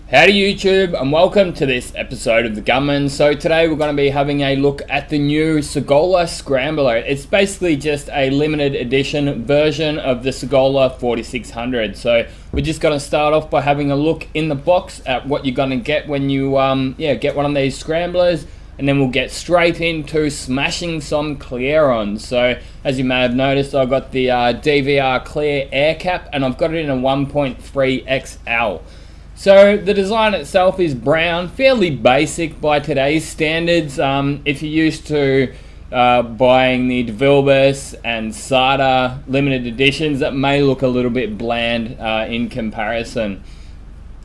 Howdy YouTube, and welcome to this episode of The Gunman. So today we're going to be having a look at the new Sagola Scrambler. It's basically just a limited edition version of the Sagola 4600. So we're just going to start off by having a look in the box at what you're going to get when you get one of these scramblers, and then we'll get straight into smashing some clear-ons. So as you may have noticed, I've got the DVR Clear Air Cap, and I've got it in a 1.3 XL. So the design itself is brown, fairly basic by today's standards. If you're used to buying the DeVilbiss and SATA limited editions, that may look a little bit bland in comparison.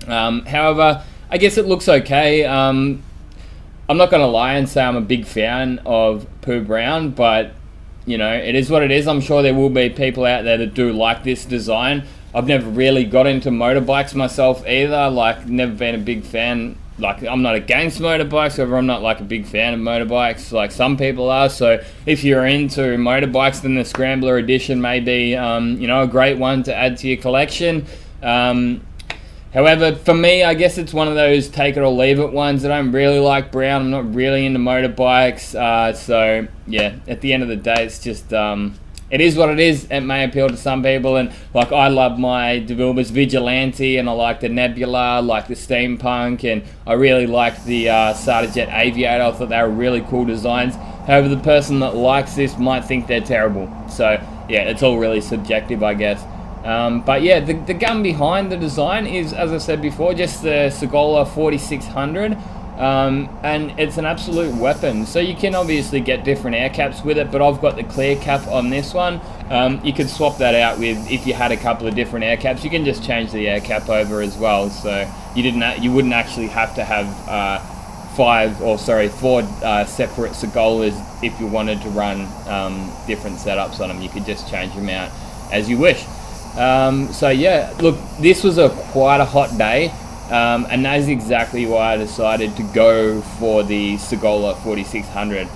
However, I guess it looks okay. I'm not going to lie and say I'm a big fan of Pooh Brown, but you know, it is what it is. I'm sure there will be people out there that do like this design. I've never really got into motorbikes myself either, like never been a big fan. Like, I'm not against motorbikes, however I'm not like a big fan of motorbikes like some people are. So if you're into motorbikes, then the Scrambler edition may be a great one to add to your collection. However, for me, I guess it's one of those take it or leave it ones. I don't really like brown. I'm not really into motorbikes. So yeah, at the end of the day, it's just it is what it is. It may appeal to some people, and like I love my DeVilbiss Vigilante, and I like the Nebula, like the Steampunk, and I really like the SATA Jet Aviator. I thought they were really cool designs. However, the person that likes this might think they're terrible. So yeah, it's all really subjective, I guess. But yeah, the gun behind the design is, as I said before, just the Sagola 4600. And it's an absolute weapon. So you can obviously get different air caps with it, but I've got the clear cap on this one. You could swap that out with, if you had a couple of different air caps, you can just change the air cap over as well. So you wouldn't actually have to have four separate Sagolas if you wanted to run different setups on them. You could just change them out as you wish. So yeah, look, this was quite a hot day. And that is exactly why I decided to go for the Sagola 4600.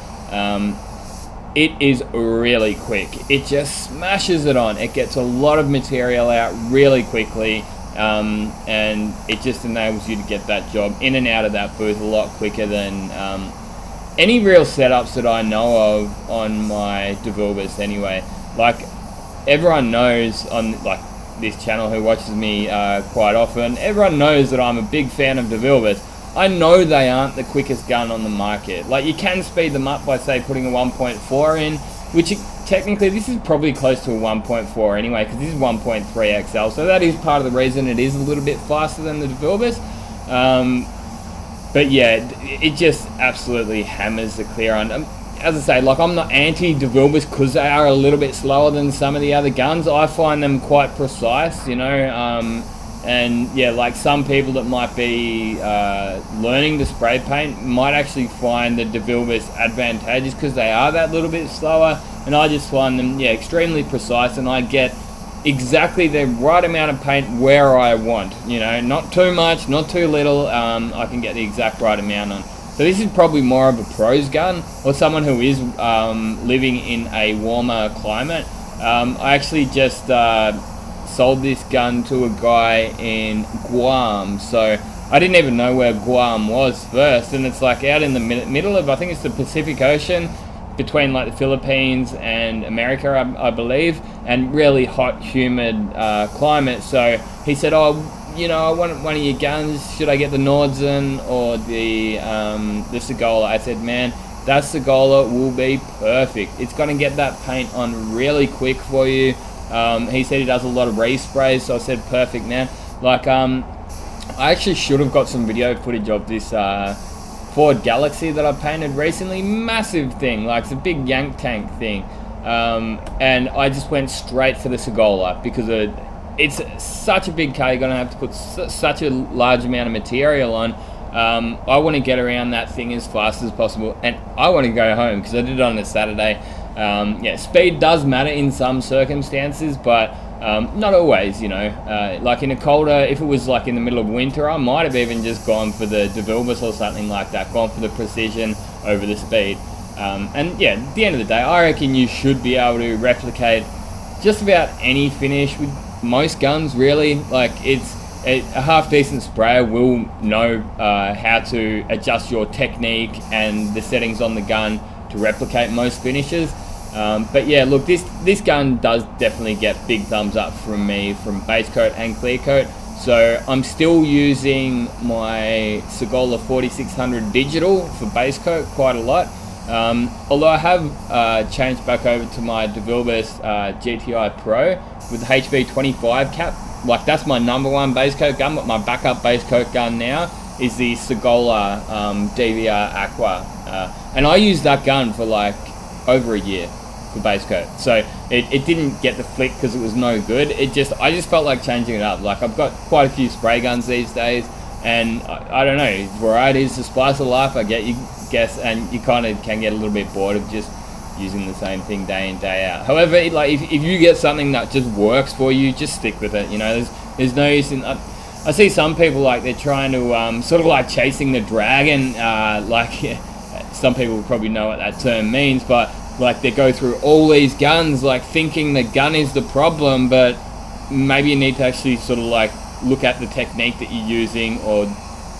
It is really quick. It just smashes it on. It gets a lot of material out really quickly, and it just enables you to get that job in and out of that booth a lot quicker than any real setups that I know of on my DeVilbiss anyway. Like, everyone knows on this channel who watches me quite often, everyone knows that I'm a big fan of DeVilbiss. I know they aren't the quickest gun on the market. Like, you can speed them up by, say, putting a 1.4 in, which technically this is probably close to a 1.4 anyway, because this is 1.3 XL, so that is part of the reason it is a little bit faster than the DeVilbiss. But yeah, it just absolutely hammers the clear on. As I say, like, I'm not anti-DeVilbiss because they are a little bit slower than some of the other guns. I find them quite precise, you know, and yeah, like some people that might be learning to spray paint might actually find the DeVilbiss advantageous because they are that little bit slower, and I just find them, yeah, extremely precise, and I get exactly the right amount of paint where I want, you know, not too much, not too little. I can get the exact right amount on. So this is probably more of a pro's gun, or someone who is living in a warmer climate. I actually just sold this gun to a guy in Guam, so I didn't even know where Guam was first, and it's like out in the middle of, I think it's the Pacific Ocean, between like the Philippines and America, I believe, and really hot, humid climate. So he said, oh, you know, I want one of your guns. Should I get the Nordson or the Sagola? I said, man, that Sagola will be perfect. It's going to get that paint on really quick for you. He said he does a lot of resprays, so I said, perfect, man. Like, I actually should have got some video footage of this Ford Galaxy that I painted recently. Massive thing, like it's a big yank tank thing. And I just went straight for the Sagola because it's such a big car. You're going to have to put such a large amount of material on. I want to get around that thing as fast as possible, and I want to go home because I did it on a Saturday. Yeah, speed does matter in some circumstances, but not always, you know. Like in a colder, if it was like in the middle of winter, I might have even just gone for the DeVilbiss or something like that, gone for the precision over the speed. And yeah, at the end of the day, I reckon you should be able to replicate just about any finish with most guns, really. Like, it's a half decent sprayer will know how to adjust your technique and the settings on the gun to replicate most finishes. But yeah, look, this gun does definitely get big thumbs up from me from base coat and clear coat. So I'm still using my Segola 4600 digital for base coat quite a lot. Although I have changed back over to my DeVilbiss GTI Pro with the HV25 cap. Like, that's my number one base coat gun, but my backup base coat gun now is the Segola DVR Aqua. And I used that gun for like over a year for base coat. So it didn't get the flick because it was no good. I just felt like changing it up. Like, I've got quite a few spray guns these days, and I don't know, variety is the spice of life, I guess, and you kind of can get a little bit bored of just using the same thing day in, day out. However, like, if you get something that just works for you, just stick with it. You know, there's no use in... I see some people, like, they're trying to sort of like chasing the dragon. Some people probably know what that term means, but like, they go through all these guns, like, thinking the gun is the problem, but maybe you need to actually sort of like look at the technique that you're using, or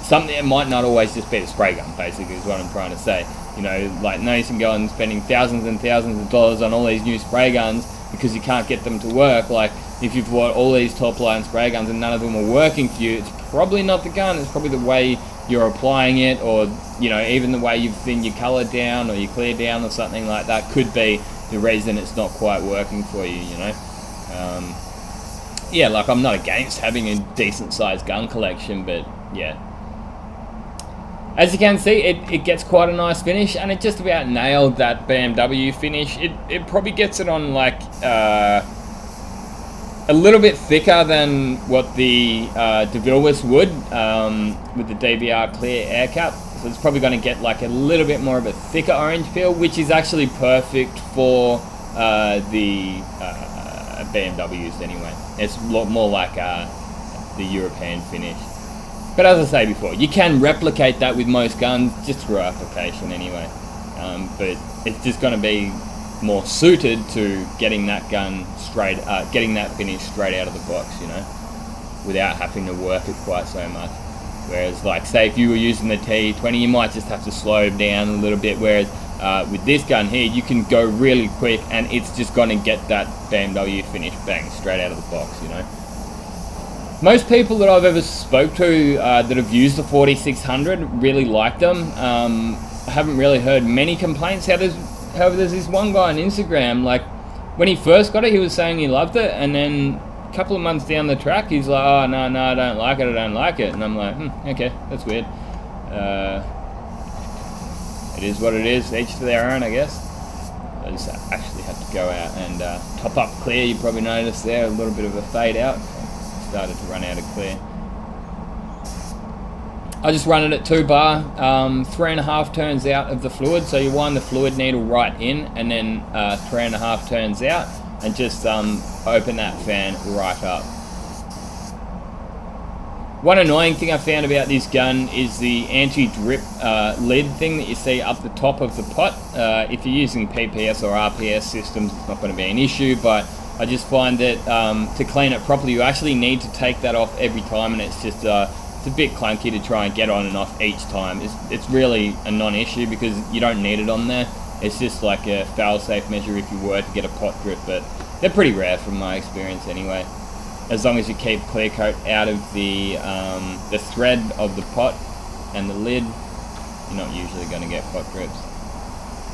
something. It might not always just be the spray gun, basically, is what I'm trying to say. You know, like, no use in going and spending thousands and thousands of dollars on all these new spray guns because you can't get them to work. Like, if you've bought all these top line spray guns and none of them are working for you, it's probably not the gun, it's probably the way you're applying it, or, you know, even the way you've thinned your color down or your clear down or something like that could be the reason it's not quite working for you, you know. Yeah, like, I'm not against having a decent sized gun collection, but yeah. As you can see, it gets quite a nice finish, and it just about nailed that BMW finish. It probably gets it on like a little bit thicker than what the DeVilbiss would with the DVR clear air cap. So it's probably going to get like a little bit more of a thicker orange peel, which is actually perfect for the BMWs anyway. It's a lot more like the European finish. But as I say before, you can replicate that with most guns just through application anyway. But it's just going to be more suited to getting that gun straight, getting that finish straight out of the box, you know, without having to work it quite so much. Whereas, like, say if you were using the T20, you might just have to slow down a little bit. Whereas with this gun here, you can go really quick, and it's just going to get that BMW finish bang straight out of the box, you know. Most people that I've ever spoke to that have used the 4600 really like them. I haven't really heard many complaints. However, there's this one guy on Instagram, like, when he first got it, he was saying he loved it, and then a couple of months down the track, he's like, oh, no, I don't like it, and I'm like, okay, that's weird. It is what it is, each to their own, I guess. I just actually had to go out and top up clear. You probably noticed there, a little bit of a fade out. Started to run out of clear. I just run it at 2 bar, 3.5 turns out of the fluid, so you wind the fluid needle right in, and then 3.5 turns out, and just open that fan right up. One annoying thing I found about this gun is the anti-drip lid thing that you see up the top of the pot. If you're using PPS or RPS systems, it's not going to be an issue, but I just find that to clean it properly, you actually need to take that off every time, and it's just it's a bit clunky to try and get on and off each time. It's really a non-issue because you don't need it on there. It's just like a fail-safe measure if you were to get a pot drip, but they're pretty rare from my experience anyway. As long as you keep clear coat out of the thread of the pot and the lid, you're not usually going to get pot drips.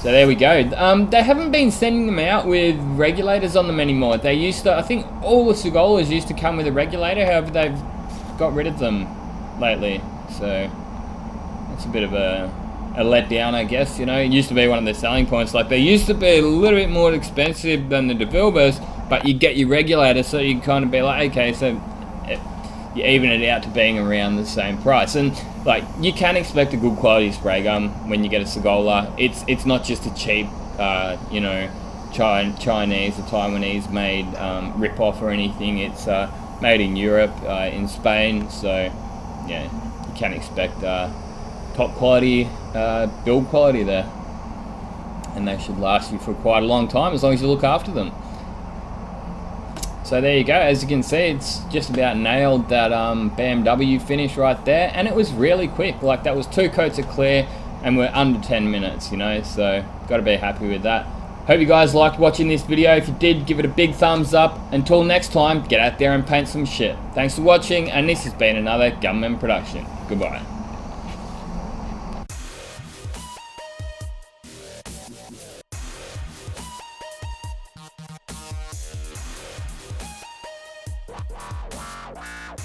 So there we go. They haven't been sending them out with regulators on them anymore. They used to, I think all the Segolas used to come with a regulator, however they've got rid of them lately. So that's a bit of a letdown, I guess. You know, it used to be one of their selling points. Like, they used to be a little bit more expensive than the DeVilbiss, but you get your regulator, so you kind of be like, okay, so you even it out to being around the same price. And like, you can expect a good quality spray gun when you get a Segola. It's not just a cheap, you know, Chinese or Taiwanese made rip-off or anything. It's made in Europe, in Spain, so yeah, you can expect top quality build quality there, and they should last you for quite a long time as long as you look after them. So there you go. As you can see, it's just about nailed that BMW finish right there, and it was really quick. Like, that was 2 coats of clear, and we're under 10 minutes, you know, so got to be happy with that. Hope you guys liked watching this video. If you did, give it a big thumbs up. Until next time, get out there and paint some shit. Thanks for watching, and this has been another Gunman production. Goodbye. Wow.